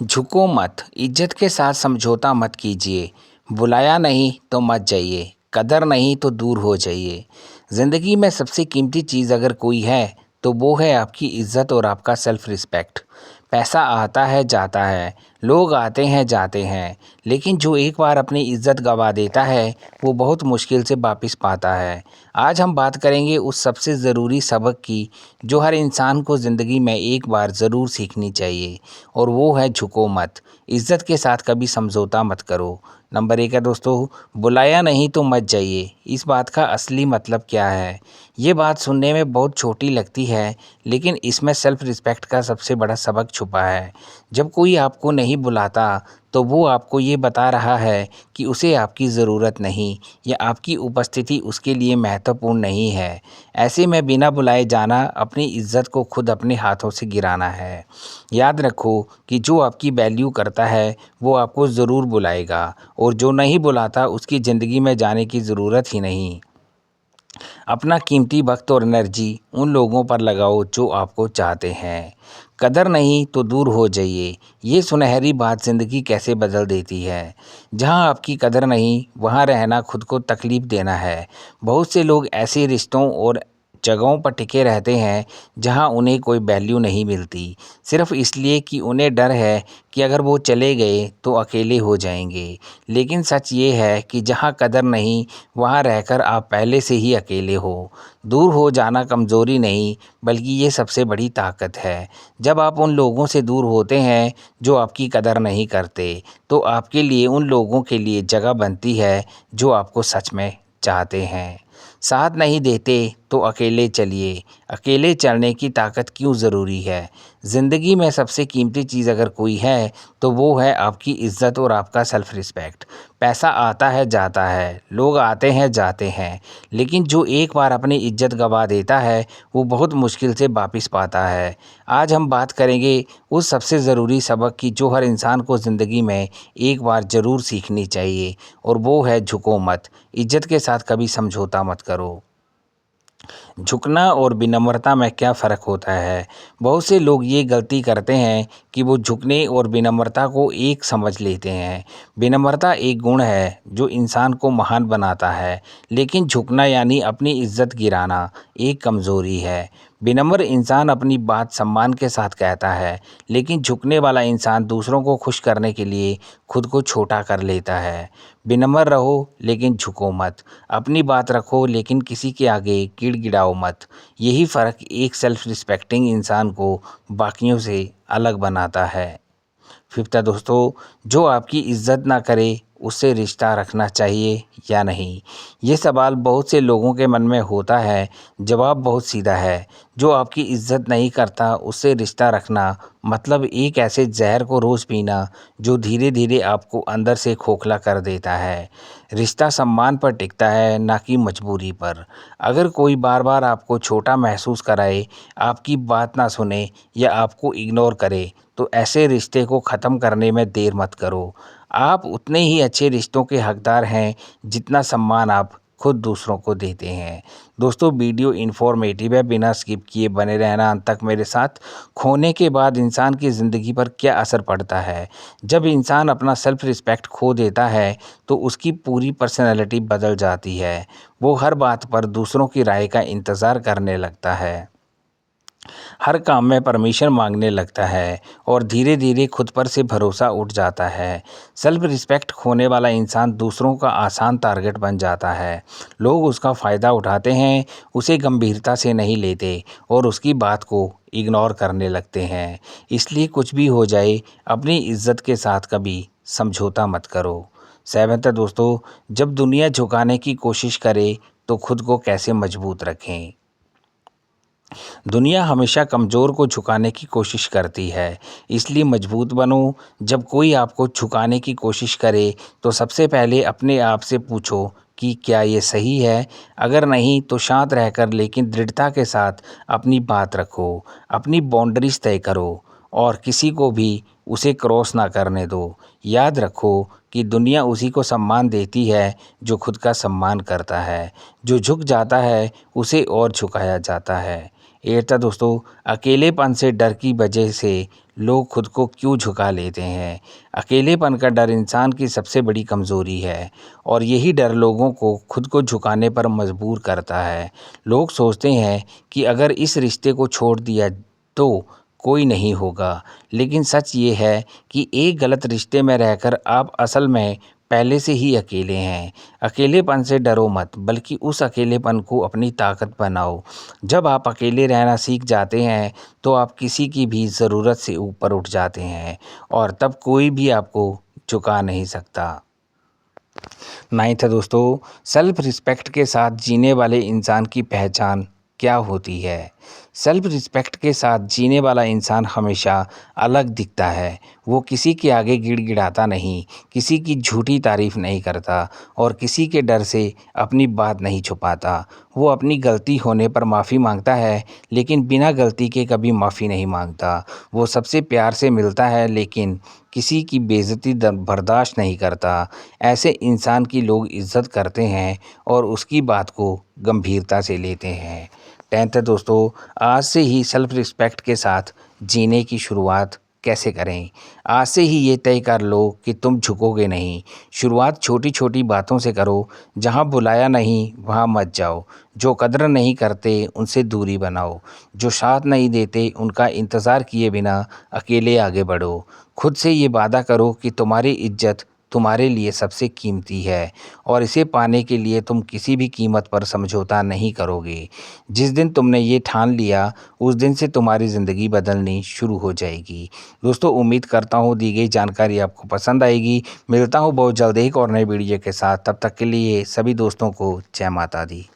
झुको मत, इज्जत के साथ समझौता मत कीजिए। बुलाया नहीं तो मत जाइए, कदर नहीं तो दूर हो जाइए। ज़िंदगी में सबसे कीमती चीज़ अगर कोई है तो वो है आपकी इज्जत और आपका सेल्फ रिस्पेक्ट। पैसा आता है जाता है, लोग आते हैं जाते हैं, लेकिन जो एक बार अपनी इज्जत गंवा देता है वो बहुत मुश्किल से वापस पाता है। आज हम बात करेंगे उस सबसे ज़रूरी सबक की जो हर इंसान को ज़िंदगी में एक बार ज़रूर सीखनी चाहिए, और वो है झुको मत। इज्जत के साथ कभी समझौता मत करो। नंबर 1 है दोस्तों, बुलाया नहीं तो मत जाइए। इस बात का असली मतलब क्या है? ये बात सुनने में बहुत छोटी लगती है, लेकिन इसमें सेल्फ रिस्पेक्ट का सबसे बड़ा सबक छुपा है। जब कोई आपको नहीं बुलाता तो वो आपको ये बता रहा है कि उसे आपकी ज़रूरत नहीं, या आपकी उपस्थिति उसके लिए महत्वपूर्ण नहीं है। ऐसे में बिना बुलाए जाना अपनी इज्जत को खुद अपने हाथों से गिराना है। याद रखो कि जो आपकी वैल्यू करता है वो आपको ज़रूर बुलाएगा, और जो नहीं बुलाता उसकी ज़िंदगी में जाने की ज़रूरत ही नहीं। अपना कीमती वक्त और एनर्जी उन लोगों पर लगाओ जो आपको चाहते हैं। कदर नहीं तो दूर हो जाइए। ये सुनहरी बात ज़िंदगी कैसे बदल देती है। जहाँ आपकी कदर नहीं, वहाँ रहना खुद को तकलीफ़ देना है। बहुत से लोग ऐसे रिश्तों और जगहों पर टिके रहते हैं जहाँ उन्हें कोई वैल्यू नहीं मिलती, सिर्फ़ इसलिए कि उन्हें डर है कि अगर वो चले गए तो अकेले हो जाएंगे। लेकिन सच ये है कि जहाँ कदर नहीं, वहाँ रहकर आप पहले से ही अकेले हो। दूर हो जाना कमज़ोरी नहीं, बल्कि ये सबसे बड़ी ताकत है। जब आप उन लोगों से दूर होते हैं जो आपकी कदर नहीं करते, तो आपके लिए उन लोगों के लिए जगह बनती है जो आपको सच में चाहते हैं। साथ नहीं देते तो अकेले चलिए। अकेले चलने की ताकत क्यों ज़रूरी है? ज़िंदगी में सबसे कीमती चीज़ अगर कोई है तो वो है आपकी इज़्ज़त और आपका सेल्फ रिस्पेक्ट। पैसा आता है जाता है, लोग आते हैं जाते हैं, लेकिन जो एक बार अपनी इज्जत गंवा देता है वो बहुत मुश्किल से वापस पाता है। आज हम बात करेंगे उस सबसे ज़रूरी सबक की जो हर इंसान को ज़िंदगी में एक बार ज़रूर सीखनी चाहिए, और वो है झुको मत। इज्जत के साथ कभी समझौता मत करो। झुकना और विनम्रता में क्या फ़र्क होता है? बहुत से लोग ये गलती करते हैं कि वो झुकने और विनम्रता को एक समझ लेते हैं। विनम्रता एक गुण है जो इंसान को महान बनाता है, लेकिन झुकना यानी अपनी इज्जत गिराना एक कमज़ोरी है। विनम्र इंसान अपनी बात सम्मान के साथ कहता है, लेकिन झुकने वाला इंसान दूसरों को खुश करने के लिए खुद को छोटा कर लेता है। विनम्र रहो लेकिन झुको मत। अपनी बात रखो लेकिन किसी के आगे गिड़गिड़ाओ मत। यही फ़र्क एक सेल्फ रिस्पेक्टिंग इंसान को बाकियों से अलग बनाता है। फिफ्थ है दोस्तों, जो आपकी इज्जत ना करे उससे रिश्ता रखना चाहिए या नहीं? ये सवाल बहुत से लोगों के मन में होता है। जवाब बहुत सीधा है। जो आपकी इज्जत नहीं करता उससे रिश्ता रखना मतलब एक ऐसे जहर को रोज़ पीना जो धीरे धीरे आपको अंदर से खोखला कर देता है। रिश्ता सम्मान पर टिकता है, ना कि मजबूरी पर। अगर कोई बार बार आपको छोटा महसूस कराए, आपकी बात ना सुने या आपको इग्नोर करे, तो ऐसे रिश्ते को ख़त्म करने में देर मत करो। आप उतने ही अच्छे रिश्तों के हकदार हैं जितना सम्मान आप खुद दूसरों को देते हैं। दोस्तों, वीडियो इन्फॉर्मेटिव है, बिना स्किप किए बने रहना अंत तक मेरे साथ। खोने के बाद इंसान की ज़िंदगी पर क्या असर पड़ता है? जब इंसान अपना सेल्फ रिस्पेक्ट खो देता है तो उसकी पूरी पर्सनैलिटी बदल जाती है। वो हर बात पर दूसरों की राय का इंतज़ार करने लगता है, हर काम में परमिशन मांगने लगता है, और धीरे धीरे खुद पर से भरोसा उठ जाता है। सेल्फ रिस्पेक्ट खोने वाला इंसान दूसरों का आसान टारगेट बन जाता है। लोग उसका फ़ायदा उठाते हैं, उसे गंभीरता से नहीं लेते और उसकी बात को इग्नोर करने लगते हैं। इसलिए कुछ भी हो जाए, अपनी इज्जत के साथ कभी समझौता मत करो। सेवंथ है दोस्तों, जब दुनिया झुकाने की कोशिश करे तो खुद को कैसे मजबूत रखें? दुनिया हमेशा कमज़ोर को झुकाने की कोशिश करती है, इसलिए मजबूत बनो। जब कोई आपको झुकाने की कोशिश करे तो सबसे पहले अपने आप से पूछो कि क्या ये सही है? अगर नहीं तो शांत रहकर लेकिन दृढ़ता के साथ अपनी बात रखो। अपनी बाउंड्रीज तय करो और किसी को भी उसे क्रॉस ना करने दो। याद रखो कि दुनिया उसी को सम्मान देती है जो खुद का सम्मान करता है। जो झुक जाता है उसे और झुकाया जाता है। ये था दोस्तों, अकेलेपन से डर की वजह से लोग खुद को क्यों झुका लेते हैं। अकेलेपन का डर इंसान की सबसे बड़ी कमज़ोरी है और यही डर लोगों को खुद को झुकाने पर मजबूर करता है। लोग सोचते हैं कि अगर इस रिश्ते को छोड़ दिया तो कोई नहीं होगा, लेकिन सच ये है कि एक गलत रिश्ते में रहकर आप असल में पहले से ही अकेले हैं। अकेलेपन से डरो मत, बल्कि उस अकेलेपन को अपनी ताकत बनाओ। जब आप अकेले रहना सीख जाते हैं तो आप किसी की भी ज़रूरत से ऊपर उठ जाते हैं और तब कोई भी आपको झुका नहीं सकता। नाइन्थ है दोस्तों, सेल्फ रिस्पेक्ट के साथ जीने वाले इंसान की पहचान क्या होती है। सेल्फ रिस्पेक्ट के साथ जीने वाला इंसान हमेशा अलग दिखता है। वो किसी के आगे गिड़गिड़ाता नहीं, किसी की झूठी तारीफ नहीं करता और किसी के डर से अपनी बात नहीं छुपाता। वो अपनी गलती होने पर माफ़ी मांगता है, लेकिन बिना गलती के कभी माफ़ी नहीं मांगता। वो सबसे प्यार से मिलता है, लेकिन किसी की बेइज्जती बर्दाश्त नहीं करता। ऐसे इंसान की लोग इज़्ज़त करते हैं और उसकी बात को गंभीरता से लेते हैं। 10th है दोस्तों, आज से ही सेल्फ रिस्पेक्ट के साथ जीने की शुरुआत कैसे करें। आज से ही ये तय कर लो कि तुम झुकोगे नहीं। शुरुआत छोटी छोटी बातों से करो। जहाँ बुलाया नहीं वहाँ मत जाओ। जो कदर नहीं करते उनसे दूरी बनाओ। जो साथ नहीं देते उनका इंतज़ार किए बिना अकेले आगे बढ़ो। खुद से ये वादा करो कि तुम्हारी इज्जत तुम्हारे लिए सबसे कीमती है और इसे पाने के लिए तुम किसी भी कीमत पर समझौता नहीं करोगे। जिस दिन तुमने ये ठान लिया, उस दिन से तुम्हारी ज़िंदगी बदलनी शुरू हो जाएगी। दोस्तों, उम्मीद करता हूँ दी गई जानकारी आपको पसंद आएगी। मिलता हूँ बहुत जल्द एक और नए वीडियो के साथ। तब तक के लिए सभी दोस्तों को जय माता दी।